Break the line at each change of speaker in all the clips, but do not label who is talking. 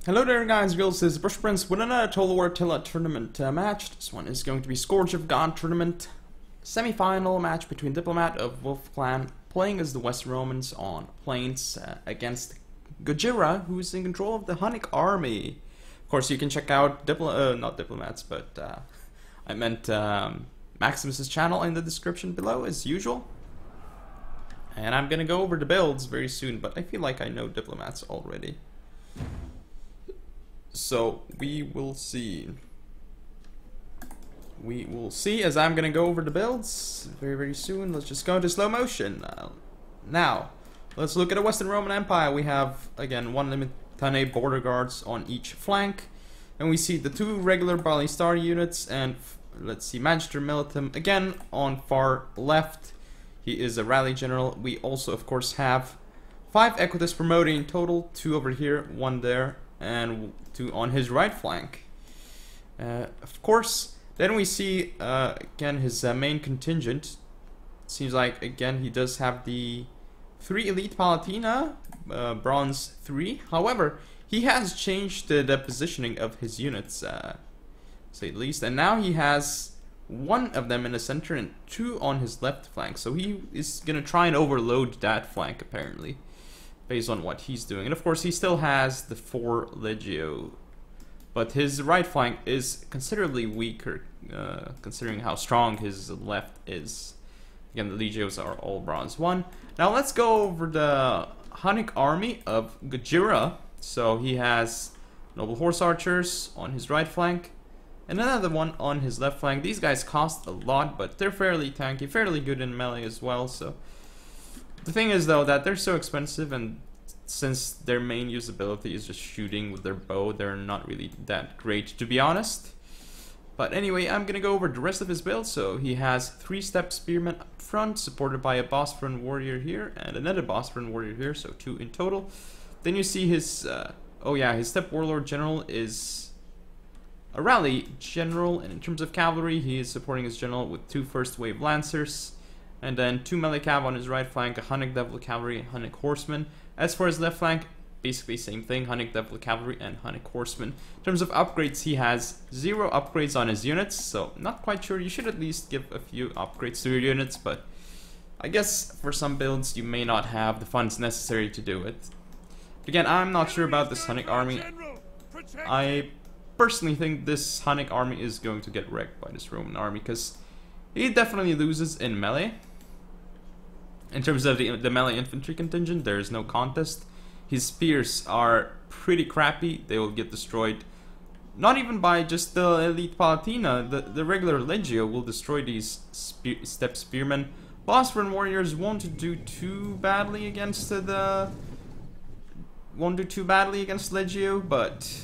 Hello there guys, girls, this is Brush Prince with another Total War Attila tournament match. This one is going to be Scourge of God tournament semi-final match between Diplomatt of Wolf Clan playing as the West Romans on plains against Gojira, who is in control of the Hunnic army. Of course, you can check out not Diplomats, but I meant Maximus's channel in the description below as usual. And I'm gonna go over the builds very soon, but I feel like I know Diplomats already. So we will see. We will see as I'm gonna go over the builds very soon. Let's just go into slow motion. Now, let's look at the Western Roman Empire. We have again 1 limited border guards on each flank, and we see the 2 regular Ballistari units, and let's see Magister Militum again on far left. He is a rally general. We also, of course, have 5 Equitus promoting in total, 2 over here, 1 there, and 2 on his right flank. Of course, then we see again his main contingent. Seems like again he does have the 3 Elite Palatina, bronze 3. However, he has changed the positioning of his units, say at least, and now he has 1 of them in the center and 2 on his left flank. So he is gonna try and overload that flank apparently, based on what he's doing. And of course he still has the 4 Legio, but his right flank is considerably weaker, considering how strong his left is. Again, the Legios are all bronze 1. Now let's go over the Hunnic army of Gojira. So he has noble horse archers on his right flank, and another one on his left flank. These guys cost a lot, but they're fairly tanky, fairly good in melee as well, so the thing is, though, that they're so expensive, and since their main usability is just shooting with their bow, they're not really that great, to be honest. But anyway, I'm gonna go over the rest of his build. So he has 3-step spearmen up front, supported by a Bosphorus warrior here, and another Bosphorus warrior here, so 2 in total. Then you see his, his step warlord general is a rally general, and in terms of cavalry, he is supporting his general with 2 first wave lancers, and then 2 melee cav on his right flank, a Hunnic Devil Cavalry, and Hunnic Horseman. As for his left flank, basically same thing, Hunnic Devil Cavalry and Hunnic Horseman. In terms of upgrades, he has 0 upgrades on his units, so not quite sure. You should at least give a few upgrades to your units, but I guess for some builds you may not have the funds necessary to do it. But again, I'm not sure about this Hunnic army. I personally think this Hunnic army is going to get wrecked by this Roman army, because he definitely loses in melee. In terms of the melee infantry contingent, there is no contest. His spears are pretty crappy. They will get destroyed. Not even by just the Elite Palatina. The regular Legio will destroy these step spearmen. Bosphorus warriors won't do too badly against Legio, but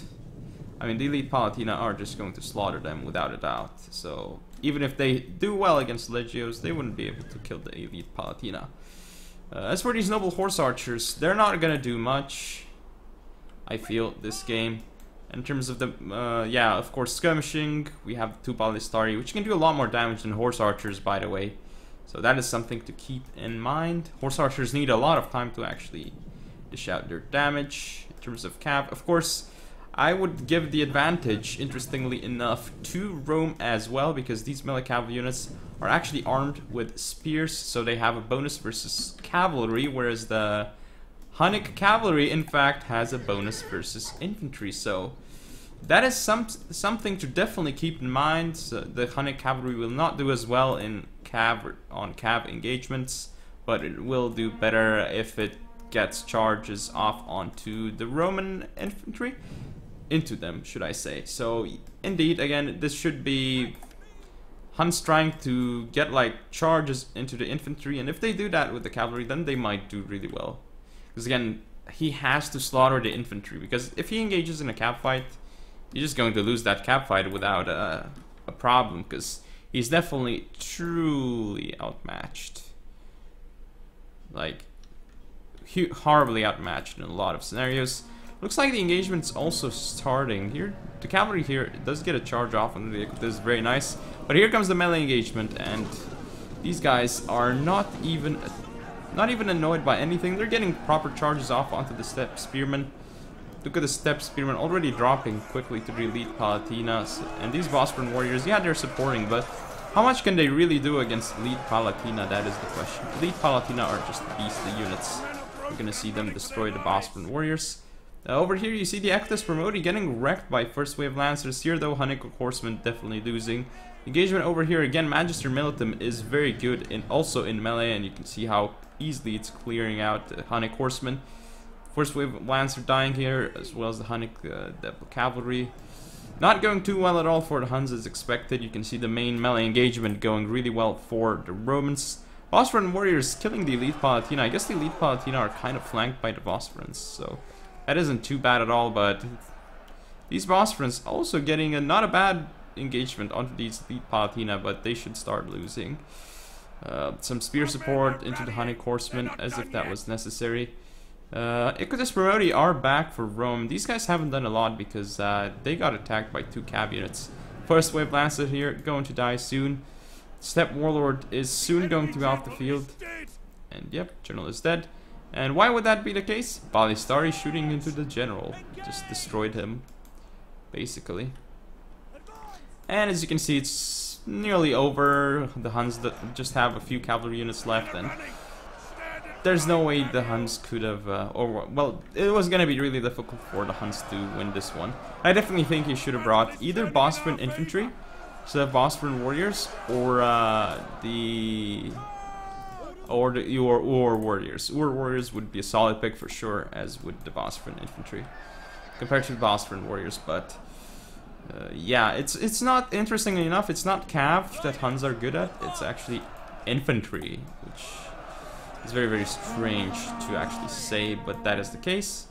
I mean, the Elite Palatina are just going to slaughter them without a doubt. So even if they do well against Legios, they wouldn't be able to kill the Elite Palatina. As for these noble horse archers, they're not gonna do much, I feel, this game. In terms of the, of course, skirmishing, we have 2 Ballistari, which can do a lot more damage than horse archers, by the way. So that is something to keep in mind. Horse archers need a lot of time to actually dish out their damage. In terms of cav, of course, I would give the advantage, interestingly enough, to Rome as well, because these melee cavalry units are actually armed with spears, so they have a bonus versus cavalry, whereas the Hunnic cavalry, in fact, has a bonus versus infantry. So that is something to definitely keep in mind. So the Hunnic cavalry will not do as well in cav engagements, but it will do better if it gets charges off onto the Roman infantry. Into them, should I say. So indeed, again, this should be Huns trying to get like charges into the infantry, and if they do that with the cavalry, then they might do really well. Because again, he has to slaughter the infantry, because if he engages in a cav fight, he's just going to lose that cav fight without a problem, because he's definitely truly outmatched. Like, horribly outmatched in a lot of scenarios. Looks like the engagement's also starting here. The cavalry here does get a charge off on the vehicle. This is very nice. But here comes the melee engagement, and these guys are not even annoyed by anything. They're getting proper charges off onto the step spearmen. look at the Step Spearmen already dropping quickly to the Elite Palatinas. And these Bosphorus Warriors, yeah, they're supporting, but how much can they really do against Elite Palatina? That is the question. Elite Palatina are just beastly units. You're gonna see them destroy the Bosphorus Warriors. Over here, you see the Ectus Promoti getting wrecked by First Wave Lancers. Here, though, Hunnic Horsemen definitely losing. Engagement over here, again, Magister Militum is very good, also in melee, and you can see how easily it's clearing out the Hunnic Horsemen. First Wave Lancer dying here, as well as the Hunnic Cavalry. Not going too well at all for the Huns as expected. You can see the main melee engagement going really well for the Romans. Bosphorus Warriors killing the Elite Palatina. I guess the Elite Palatina are kind of flanked by the Bosphorans, so that isn't too bad at all, but these Bosphorans also getting not a bad engagement onto these Elite Palatina, but they should start losing. Some spear support into the Hunnic Horsemen, as if that was necessary. Icatus Promoti are back for Rome. These guys haven't done a lot because they got attacked by 2 cav units. First Wave Lancer here, going to die soon. Step Warlord is soon going to be off the field. And yep, General is dead. And why would that be the case? Balistari shooting into the General. Just destroyed him, basically. And as you can see, it's nearly over. The Huns that just have a few cavalry units left, and there's no way the Huns could have, well, it was going to be really difficult for the Huns to win this one. I definitely think he should have brought either Bosphorus Infantry, so the Bosphorus Warriors, or Ur Warriors. Ur Warriors would be a solid pick for sure, as would the Bosphorus Infantry, compared to the Bosphorus Warriors, but yeah, it's not, interestingly enough, it's not cav that Huns are good at, it's actually infantry, which is very, very strange to actually say, but that is the case.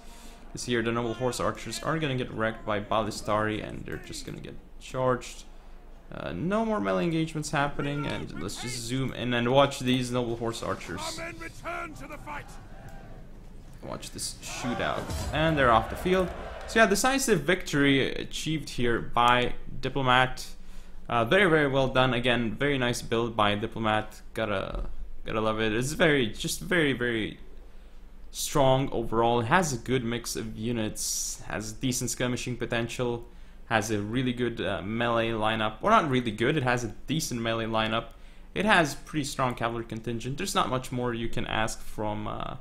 Because here the Noble Horse Archers are going to get wrecked by Balistari, and they're just going to get charged. No more melee engagements happening, and let's just zoom in and watch these Noble Horse Archers. Watch this shootout, and they're off the field. So yeah, decisive victory achieved here by Diplomatt. Very, very well done. Again, very nice build by Diplomatt. Gotta love it. It's just very, very strong overall. It has a good mix of units, has decent skirmishing potential, has a really good melee lineup. Well, not really good, it has a decent melee lineup. It has pretty strong cavalry contingent. There's not much more you can ask from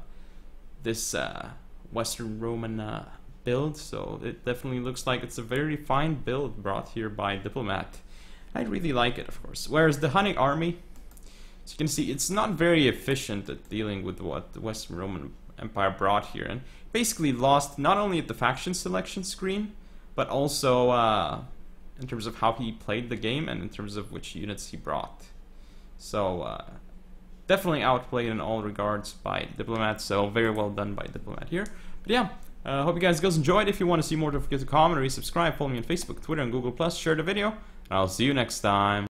this Western Roman build, so it definitely looks like it's a very fine build brought here by Diplomatt. I really like it, of course. Whereas the Hunnic army, as you can see, it's not very efficient at dealing with what the Western Roman Empire brought here, and basically lost not only at the faction selection screen, but also in terms of how he played the game and in terms of which units he brought. So definitely outplayed in all regards by Diplomatt, so very well done by Diplomatt here. But yeah, hope you guys enjoyed. If you want to see more, don't forget to comment or subscribe, follow me on Facebook, Twitter, and Google+, share the video, and I'll see you next time.